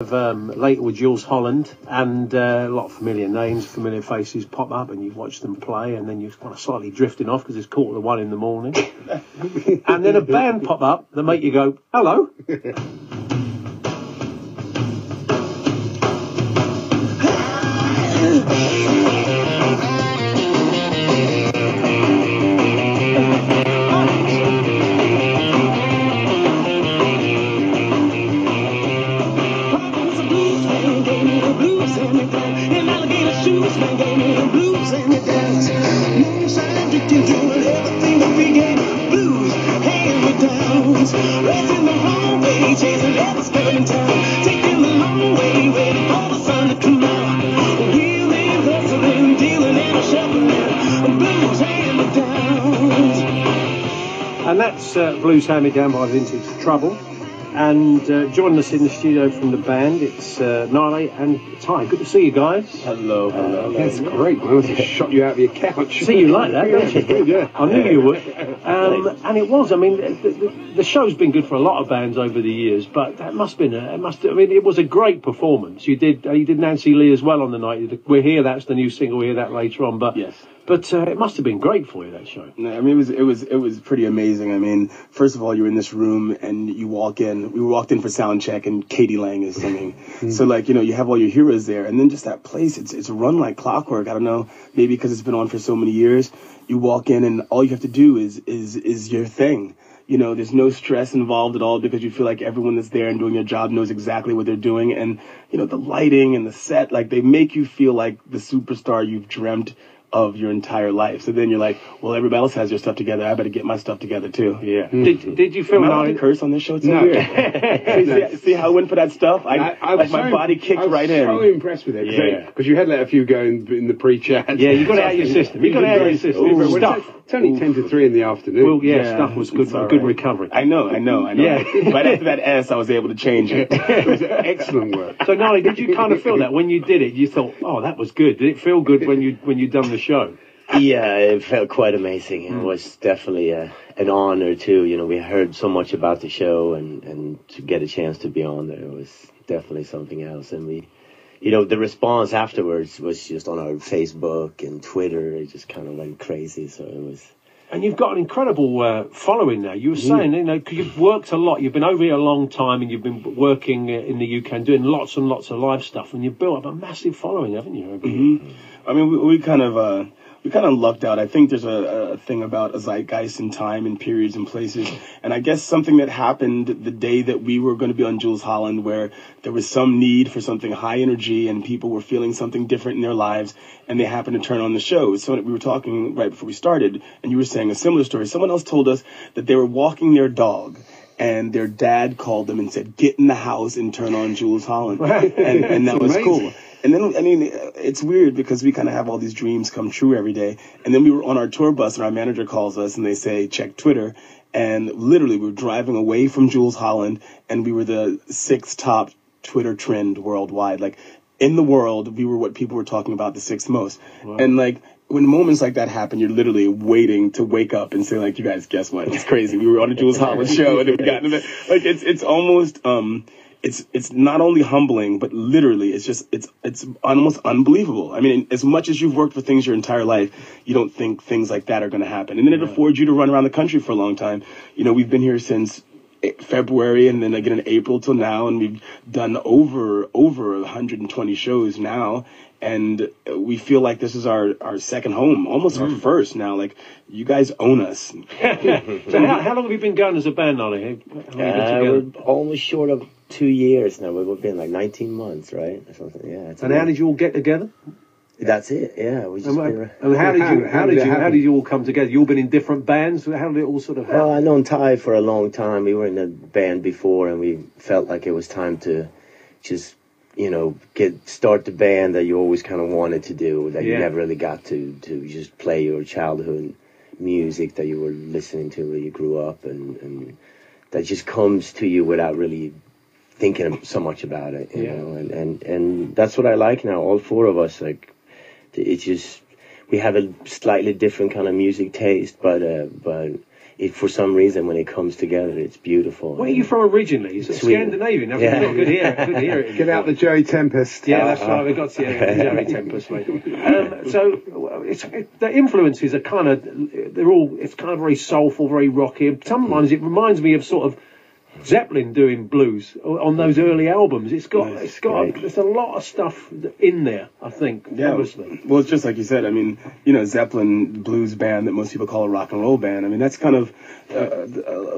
Later with Jools, Holland, and a lot of familiar names, familiar faces pop up, and you watch them play, and then you're kind of slightly drifting off because it's 1:45 in the morning. And then a band pop up that make you go, hello. And that's Blues Hand-Me-Down by Vintage Trouble. And joining us in the studio from the band, it's Nalle and Ty. Good to see you guys. Hello. That's great. I just shot you out of your couch. See, you like that, don't you? Good, yeah. I knew you would. And it was. I mean, the show's been good for a lot of bands over the years, but that must have been. It was a great performance. You did Nancy Lee as well on the night. We're here. That's the new single. We'll hear that later on. But yes. But it must have been great for you, that show. I mean, it was pretty amazing. I mean, first of all, you're in this room and you walk in. We walked in for sound check and Katie Lang is singing. So like, you have all your heroes there, and then just that place. It's run like clockwork. I don't know, maybe because it's been on for so many years. You walk in and all you have to do is your thing. There's no stress involved at all because you feel like everyone that's there and doing their job knows exactly what they're doing. And, the lighting and the set, like they make you feel like the superstar you've dreamt of your entire life. So then you're like, well, everybody else has their stuff together. I better get my stuff together too. Yeah. Did you feel like to curse on this show? It's no. Weird. see how I went for that stuff? My body kicked right in. I was so impressed with it. Yeah. Because you had let a few go in the pre-chat. Yeah, you got it out of your system. You got it out of your system. Stuff. It's only 10 to 3 in the afternoon. Well, yeah, stuff was good. Good recovery. I know. Yeah. Right after that S, I was able to change it. It was excellent work. So, Nalle, did you kind of feel that when you did it? You thought, oh, that was good. Did it feel good when you done the show? Yeah, it felt quite amazing. It was definitely an honor too. We heard so much about the show, and to get a chance to be on there was definitely something else. And we, the response afterwards was just on our Facebook and Twitter. It just kind of went crazy. So it was. And you've got an incredible following now. You were saying, because you've worked a lot. You've been over here a long time, and you've been working in the UK and doing lots and lots of live stuff. And you've built up a massive following, haven't you? Mm-hmm. I mean, we kind of lucked out. I think there's a thing about a zeitgeist in time and periods and places. And I guess something that happened the day that we were going to be on Jools Holland, where there was some need for something high energy and people were feeling something different in their lives, and they happened to turn on the show. So we were talking right before we started, and you were saying a similar story. Someone else told us that they were walking their dog, and their dad called them and said, get in the house and turn on Jools Holland. And that was cool. And then, it's weird because we kind of have all these dreams come true every day. And then we were on our tour bus and our manager calls us and they say, check Twitter. And literally we were driving away from Jools Holland and we were the 6th top Twitter trend worldwide. Like in the world, we were what people were talking about the 6th most. Wow. And like when moments like that happen, you're literally waiting to wake up and say like, you guys, guess what? It's crazy. We were on a Jools Holland show and then we got in the like it's almost It's not only humbling, but literally, it's almost unbelievable. I mean, as much as you've worked for things your entire life, you don't think things like that are going to happen. And then it affords you to run around the country for a long time. We've been here since February and then again in April till now, and we've done over 120 shows now. And we feel like this is our second home, almost our first now. Like, you guys own us. So how long have you been going as a band, Nalle? We're almost short of 2 years now. We've been like 19 months, right? Or something. Yeah. And how did you all get together? That's it. Yeah. We just and how did you all come together? You all been in different bands. How did it all sort of happen? Well, I've known Ty for a long time. We were in a band before, and we felt like it was time to just start the band that you always kind of wanted to do, that you never really got to just play your childhood music that you were listening to when you grew up, and that just comes to you without really thinking so much about it, you know, and that's what I like now. All 4 of us, like, it's just, we have a slightly different kind of music taste, but for some reason, when it comes together, it's beautiful. Where are you from originally? Is it Scandinavian? Yeah. Good to hear it. Get out the Joey Tempest. Yeah, that's right. We've got Joey Tempest, mate. So the influences are kind of it's kind of very soulful, very rocky. Sometimes it reminds me of sort of Zeppelin doing blues on those early albums. There's a lot of stuff in there, I think. Yeah, obviously. Well, it's just like you said. I mean, Zeppelin blues band that most people call a rock and roll band. I mean, that's kind of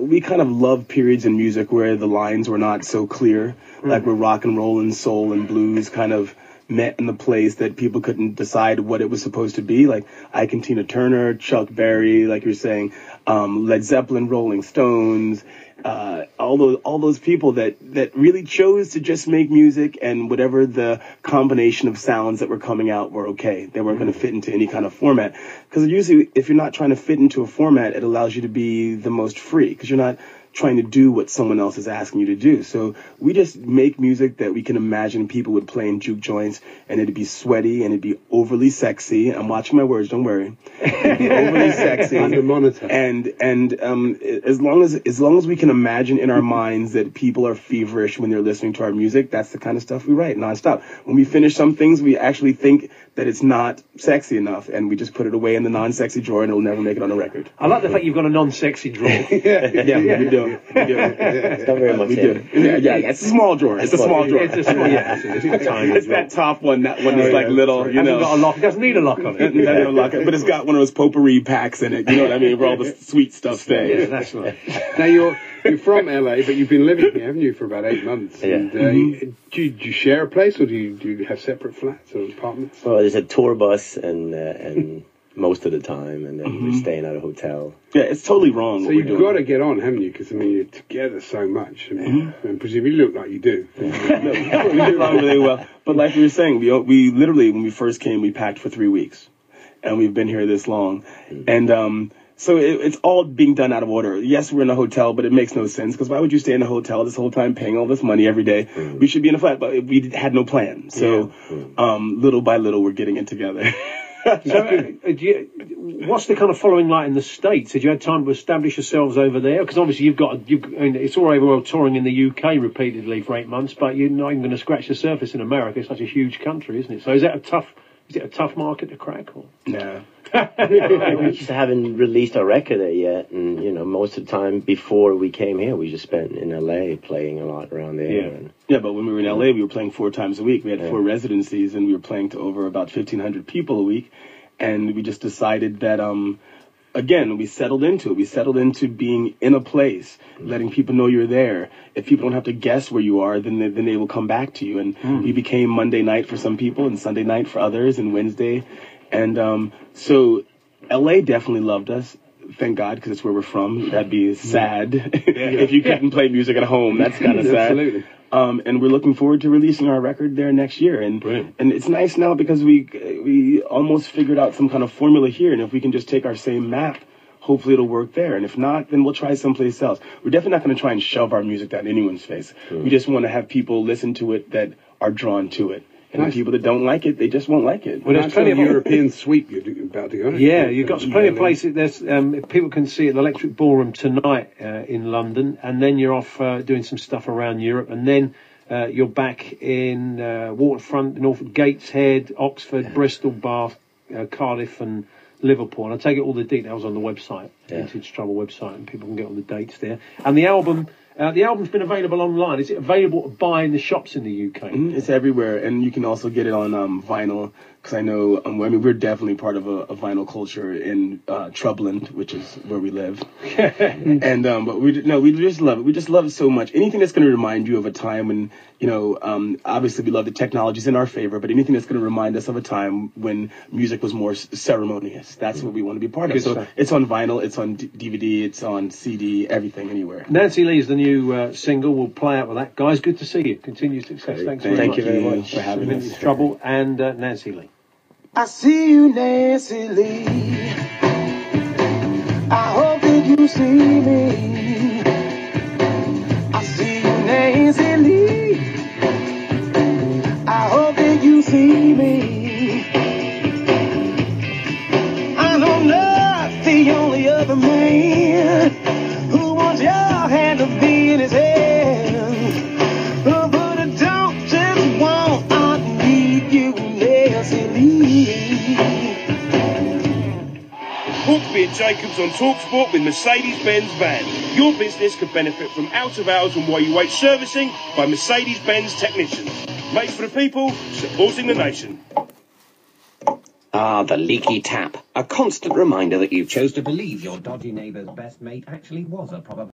we kind of love periods in music where the lines were not so clear, like where rock and roll and soul and blues kind of met in the place that people couldn't decide what it was supposed to be. Like Ike and Tina Turner, Chuck Berry, like you're saying, Led Zeppelin, Rolling Stones. All those people that really chose to just make music, and whatever the combination of sounds that were coming out were okay. They weren't going to fit into any kind of format. Because usually, if you're not trying to fit into a format, it allows you to be the most free, because you're not trying to do what someone else is asking you to do. So we just make music that we can imagine people would play in juke joints, and it'd be sweaty and it'd be overly sexy. I'm watching my words, don't worry. It'd be overly sexy. Under monitor. And as long as we can imagine in our minds that people are feverish when they're listening to our music, that's the kind of stuff we write nonstop. When we finish some things, we actually think that it's not sexy enough, and we just put it away in the non-sexy drawer, and it'll never make it on a record. I like the fact you've got a non-sexy drawer. Yeah, we do. It's not very much. We do. Yeah, it's a small drawer. It's a small drawer. It's a small, It's that top one. That one is like little. It hasn't got a lock. It doesn't need a lock on it. No lock, but it's got one of those potpourri packs in it. You know what I mean? Where all the sweet stuff stays. Yeah, that's right. Now you're from LA, but you've been living here, haven't you, for about 8 months? Yeah. And, do you share a place, or do you have separate flats or apartments? Well, there's a tour bus, and most of the time, and then we're staying at a hotel. Yeah, it's totally wrong. So you've got to get on, haven't you? Because I mean, you're together so much. I mean, and presumably you look like you do. We get along really well. But like we were saying, we literally, when we first came, we packed for 3 weeks, and we've been here this long, and so it's all being done out of order. Yes, we're in a hotel, but it makes no sense, because why would you stay in a hotel this whole time paying all this money every day? We should be in a flat, but we had no plan. So little by little, we're getting it together. So, what's the kind of following like in the States? Had you had time to establish yourselves over there? Because obviously it's all over world touring in the UK repeatedly for 8 months, but you're not even going to scratch the surface in America. It's such a huge country, isn't it? So is it a tough market to crack? Or? No. We just haven't released our record there yet, and most of the time before we came here, we just spent in LA playing a lot around there. Yeah, but when we were in LA, we were playing 4 times a week. We had 4 residencies, and we were playing to over about 1,500 people a week. And we just decided that, again, we settled into it. We settled into being in a place, letting people know you're there. If people don't have to guess where you are, then they will come back to you. And we became Monday night for some people, and Sunday night for others, and Wednesday. And so LA definitely loved us. Thank God, because it's where we're from. That'd be sad if you couldn't play music at home. That's kind of sad. Absolutely. And we're looking forward to releasing our record there next year. And it's nice now because we almost figured out some kind of formula here. And if we can just take our same map, hopefully it'll work there. And if not, then we'll try someplace else. We're definitely not going to try and shove our music down anyone's face. We just want to have people listen to it that are drawn to it. And the people that don't like it, they just won't like it. Well, there's plenty of European sweep you're about to go to. Yeah, you've got plenty of places. There's people can see at the Electric Ballroom tonight in London, and then you're off doing some stuff around Europe, and then you're back in Waterfront, Norfolk, Gateshead, Oxford, Bristol, Bath, Cardiff, and Liverpool. And I take it all the details on the website, Vintage Trouble website, and people can get all the dates there. And the album's been available online. Is it available to buy in the shops in the UK? It's everywhere, and you can also get it on vinyl. Because I know, we're definitely part of a vinyl culture in Troubland, which is where we live. And but we just love it. We just love it so much. Anything that's going to remind you of a time when, obviously we love the technologies in our favor, but anything that's going to remind us of a time when music was more ceremonious. That's what we want to be part of. So it's on vinyl, it's on DVD, it's on CD, everything, anywhere. Nancy Lee's the new single. We'll play out with that. Guys, good to see you. Continued success. Thanks very much. Thank you very much for having us. Trouble and Nancy Lee. I see you, Nancy Lee. I hope that you see me. I see you, Nancy Lee. I hope that you see me. I know not the only other man Hawksbee and Jacobs on talkSPORT with Mercedes-Benz vans. Your business could benefit from out-of-hours and while you wait servicing by Mercedes-Benz technicians. Made for the people, supporting the nation. Ah, the leaky tap. A constant reminder that you chose to believe your dodgy neighbour's best mate actually was a proper...